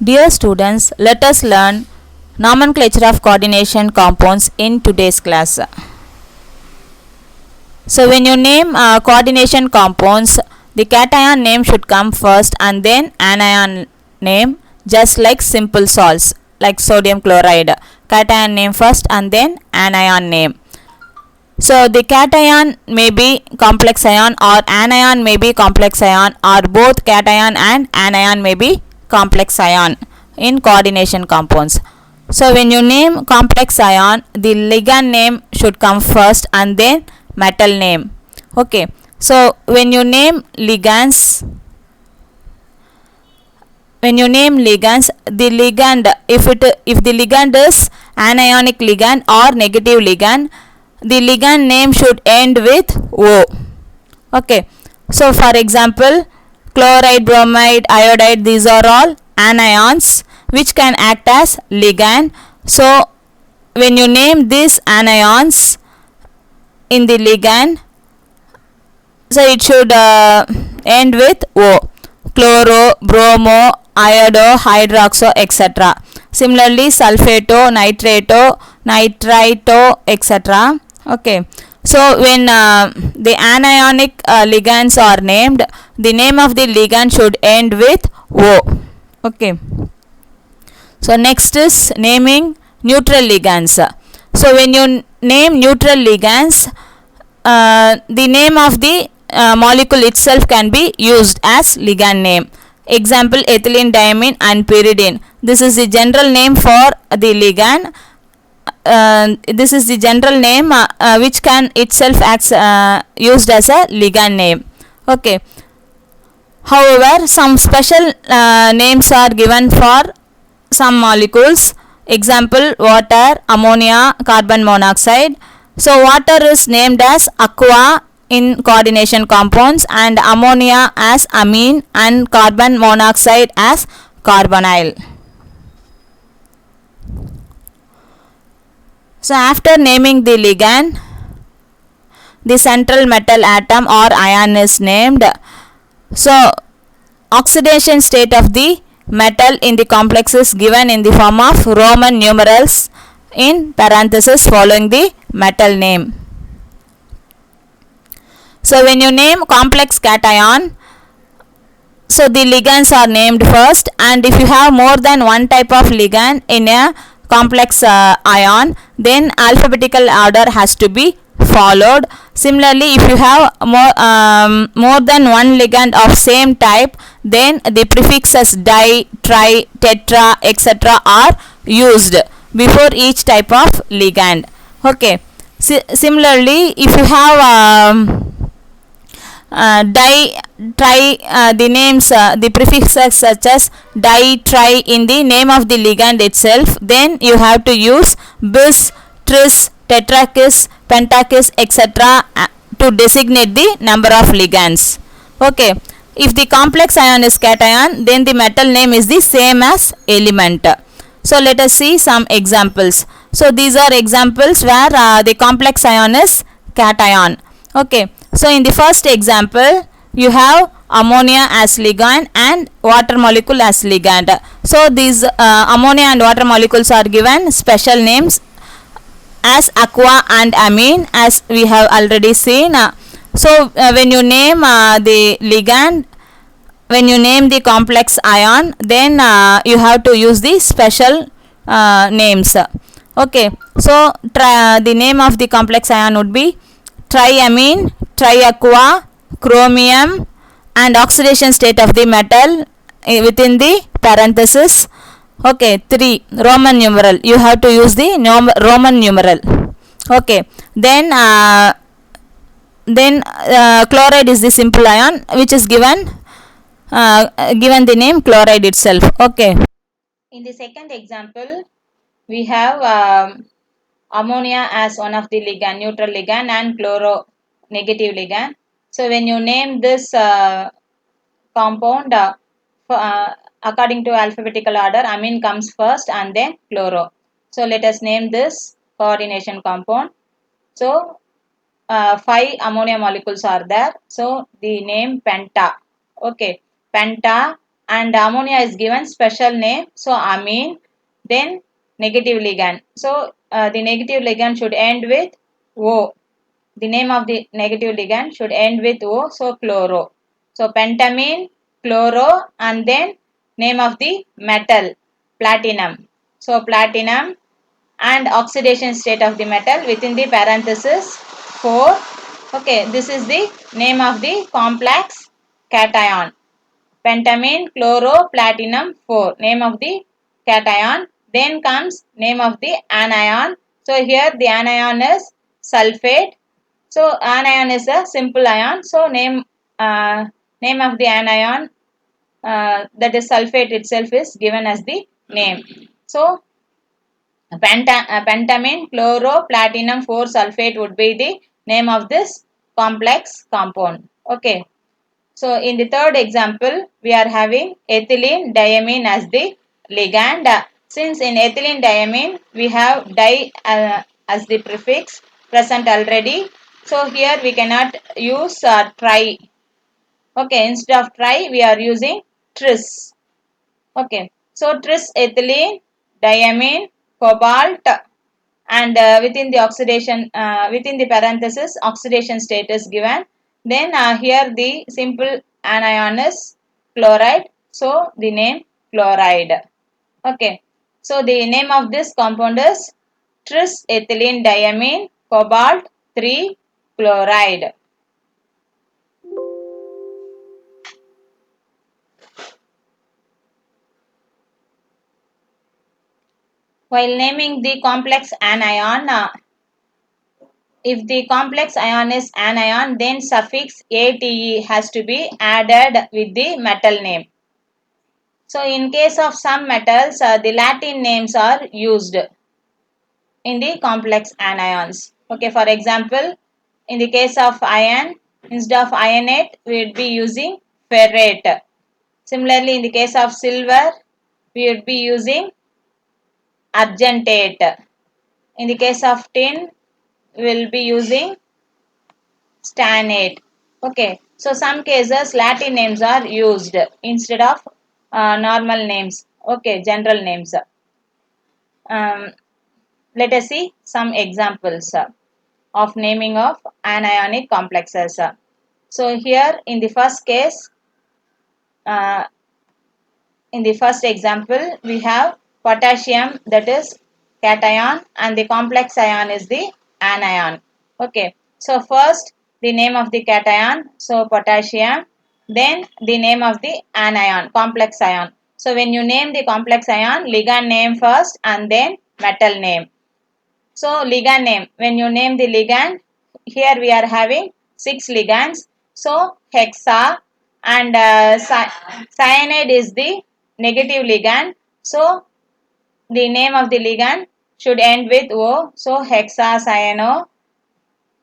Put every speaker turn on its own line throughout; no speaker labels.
Dear students, let us learn nomenclature of coordination compounds in today's class. So when you name coordination compounds, the cation name should come first and then anion name, just like simple salts like sodium chloride. Cation name first and then anion name. So the cation may be complex ion or anion may be complex ion, or both cation and anion may be complex ion in coordination compounds. So when you name complex ion, the ligand name should come first and then metal name. Okay, so when you name ligands, the ligand, if the ligand is anionic ligand or negative ligand, the ligand name should end with O. Okay, so for example, chloride, bromide, iodide, these are all anions which can act as ligand. So when you name these anions in the ligand, so it should end with O. Chloro, bromo, iodo, hydroxo, etc. Similarly, sulfato, nitrato, nitrito, etc. Okay, so when the anionic ligands are named, the name of the ligand should end with O. Okay, so next is naming neutral ligands. So when you name neutral ligands, the name of the molecule itself can be used as ligand name. Example, ethylene, diamine and pyridine. This is the general name for the ligand. This is the general name which can itself acts used as a ligand name. Okay, however, some special names are given for some molecules. Example, water, ammonia, carbon monoxide. So water is named as aqua in coordination compounds, and ammonia as amine, and carbon monoxide as carbonyl. So after naming the ligand, the central metal atom or ion is named. So oxidation state of the metal in the complex is given in the form of Roman numerals in parenthesis following the metal name. So when you name complex cation, so the ligands are named first, and if you have more than one type of ligand in a complex ion, then alphabetical order has to be followed. Similarly, if you have more than one ligand of same type, then the prefixes di, tri, tetra, etc. are used before each type of ligand. Okay, similarly, if you have di, tri, the names, the prefixes such as di, tri in the name of the ligand itself, then you have to use bis, tris, tetrakis, pentakis, etc. to designate the number of ligands. Okay, if the complex ion is cation, then the metal name is the same as element. So let us see some examples. So these are examples where the complex ion is cation. Okay, so in the first example, you have ammonia as ligand and water molecule as ligand. So these ammonia and water molecules are given special names as aqua and amine, as we have already seen. So when you name the ligand, when you name the complex ion, then you have to use the special names. Okay, so the name of the complex ion would be triamine, triaqua, chromium, and oxidation state of the metal within the parenthesis. Okay, 3 Roman numeral, you have to use the Roman numeral. Okay, then chloride is the simple ion which is given the name chloride itself. Okay, in the second example, we have ammonia as one of the ligand, neutral ligand, and chloro, negative ligand. So when you name this compound, according to alphabetical order, amine comes first and then chloro. So let us name this coordination compound. So 5 ammonia molecules are there, so the name penta. Okay, penta and ammonia is given special name, so amine. Then negative ligand, so the negative ligand should end with O. The name of the negative ligand should end with O, so chloro. So pentamine, chloro, and then name of the metal, platinum. So platinum, and oxidation state of the metal within the parenthesis 4. Okay, this is the name of the complex cation. Pentamine, chloro, platinum 4, name of the cation. Then comes name of the anion. So here the anion is sulfate. So anion is a simple ion. So name of the anion, that is sulfate itself, is given as the name. So pentamine, chloro, platinum 4 sulfate would be the name of this complex compound. Okay. So in the third example, we are having ethylene diamine as the ligand. Since in ethylene diamine we have di as the prefix present already, so here we cannot use tri. Okay, instead of tri we are using tris. Okay, so tris ethylene diamine cobalt, and within the oxidation, within the parenthesis oxidation state is given. Then here the simple anion is chloride, so the name chloride. Okay, so the name of this compound is tris ethylene diamine cobalt 3 chloride. While naming the complex anion, if the complex ion is anion, then suffix ate has to be added with the metal name. So in case of some metals, the Latin names are used in the complex anions. Okay, for example, in the case of iron, instead of ionate, we would be using ferrate. Similarly, in the case of silver, we would be using argentate. In the case of tin, we will be using stannate. Okay, so some cases Latin names are used instead of normal names. Okay, general names. Um, Let us see some examples of naming of anionic complexes. So here in the first case, uh, in the first example, we have potassium, that is cation, and the complex ion is the anion. Okay, so first the name of the cation, so potassium, then the name of the anion, complex ion. So when you name the complex ion, ligand name first and then metal name. So ligand name, when you name the ligand, here we are having 6 ligands. So hexa, and cyanide is the negative ligand. So the name of the ligand should end with O. So hexacyano.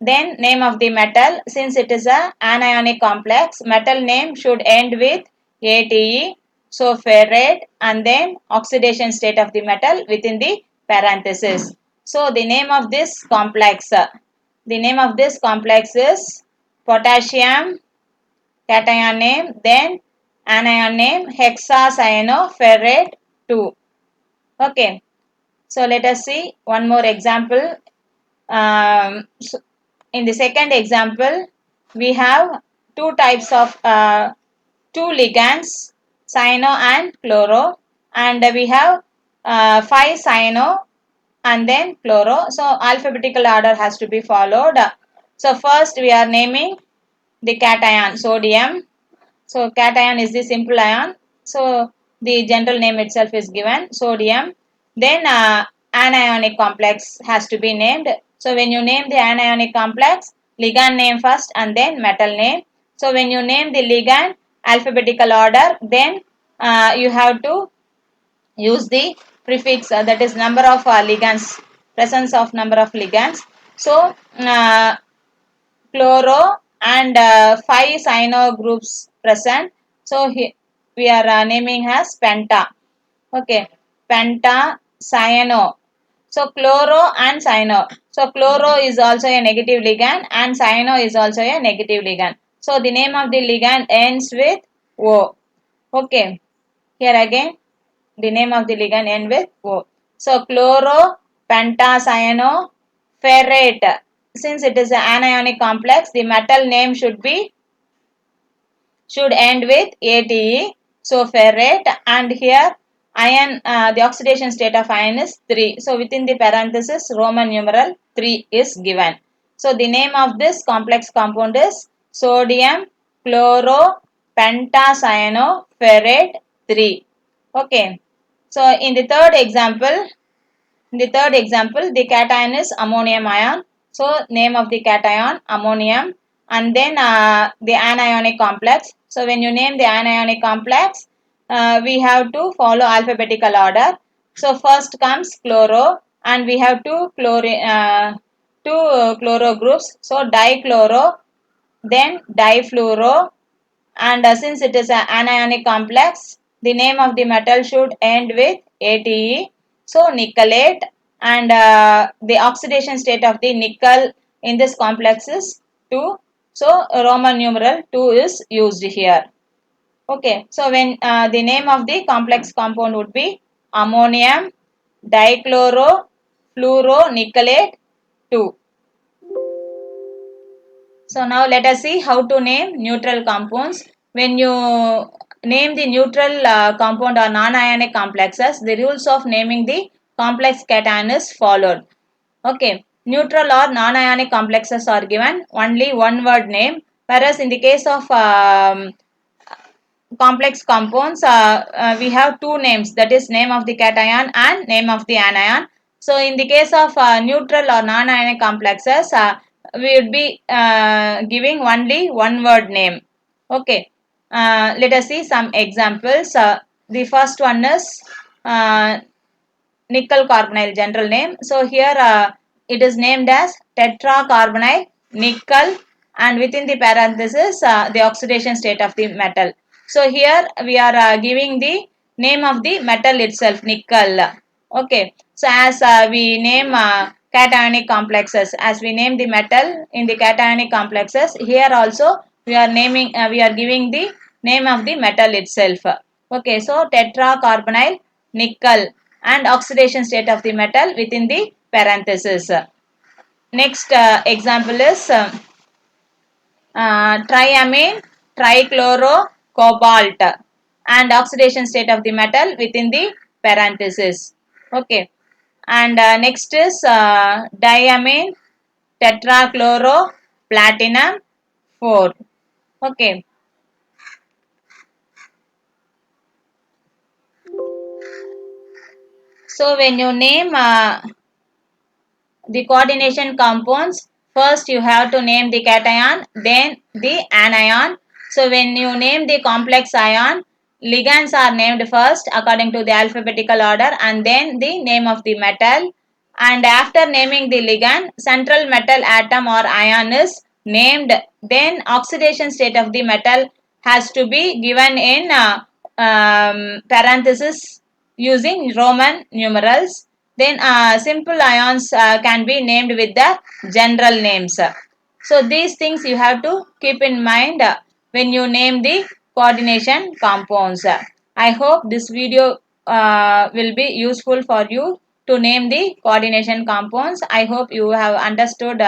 Then name of the metal, since it is a anionic complex, metal name should end with Ate. So ferrate, and then oxidation state of the metal within the parenthesis. So the name of this complex, the name of this complex is potassium, cation name, then anion name hexacyanoferrate 2. Okay, so let us see one more example. So in the second example, we have two types of two ligands, cyano and chloro, and we have 5 cyano and then chloro. So alphabetical order has to be followed. So first we are naming the cation, sodium. So cation is the simple ion. So the general name itself is given, sodium. Then anionic complex has to be named. So when you name the anionic complex, ligand name first and then metal name. So when you name the ligand, alphabetical order, then you have to use the prefix, that is number of ligands, presence of number of ligands. So chloro and 5 cyano groups present. So we are naming as penta. Okay, penta cyano. So chloro and cyano. So chloro is also a negative ligand and cyano is also a negative ligand. So the name of the ligand ends with O. Okay. Here again, the name of the ligand end with O. So chloropentascyanoferrate. Since it is an anionic complex, the metal name should end with ATE. So ferrate, and here iron, the oxidation state of iron is 3. So within the parenthesis Roman numeral 3 is given. So the name of this complex compound is sodium chloropentascyanoferrate 3. Okay. So in the third example, the cation is ammonium ion. So name of the cation ammonium, and then the anionic complex. So when you name the anionic complex, we have to follow alphabetical order. So first comes chloro, and we have two chloro groups. So dichloro, then difluoro, and since it is an anionic complex, the name of the metal should end with ATE. So nickelate, and the oxidation state of the nickel in this complex is 2. So Roman numeral 2 is used here. Okay, so when the name of the complex compound would be ammonium dichlorofluoronickelate 2. So now let us see how to name neutral compounds. When you name the neutral compound or non-ionic complexes, the rules of naming the complex cation is followed. Okay, neutral or non-ionic complexes are given only one word name, whereas in the case of complex compounds, we have two names, that is name of the cation and name of the anion. So in the case of neutral or non-ionic complexes, we would be giving only one word name. Okay, let us see some examples. The first one is nickel carbonyl, general name. So here it is named as tetracarbonyl nickel, and within the parenthesis the oxidation state of the metal. So here we are giving the name of the metal itself, nickel. Okay, so as we name cationic complexes, as we name the metal in the cationic complexes, here also we are naming, we are giving the name of the metal itself. Okay, so tetracarbonyl nickel, and oxidation state of the metal within the parenthesis. Next example is triamine trichlorocobalt, and oxidation state of the metal within the parenthesis. Okay, and next is diamine tetrachloroplatinum 4. Okay, so when you name the coordination compounds, first you have to name the cation, then the anion. So when you name the complex ion, ligands are named first according to the alphabetical order, and then the name of the metal. And after naming the ligand, central metal atom or ion is named. Then oxidation state of the metal has to be given in parenthesis using Roman numerals. Then simple ions can be named with the general names. So these things you have to keep in mind when you name the coordination compounds. I hope this video will be useful for you to name the coordination compounds. I hope you have understood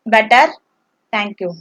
better. Thank you.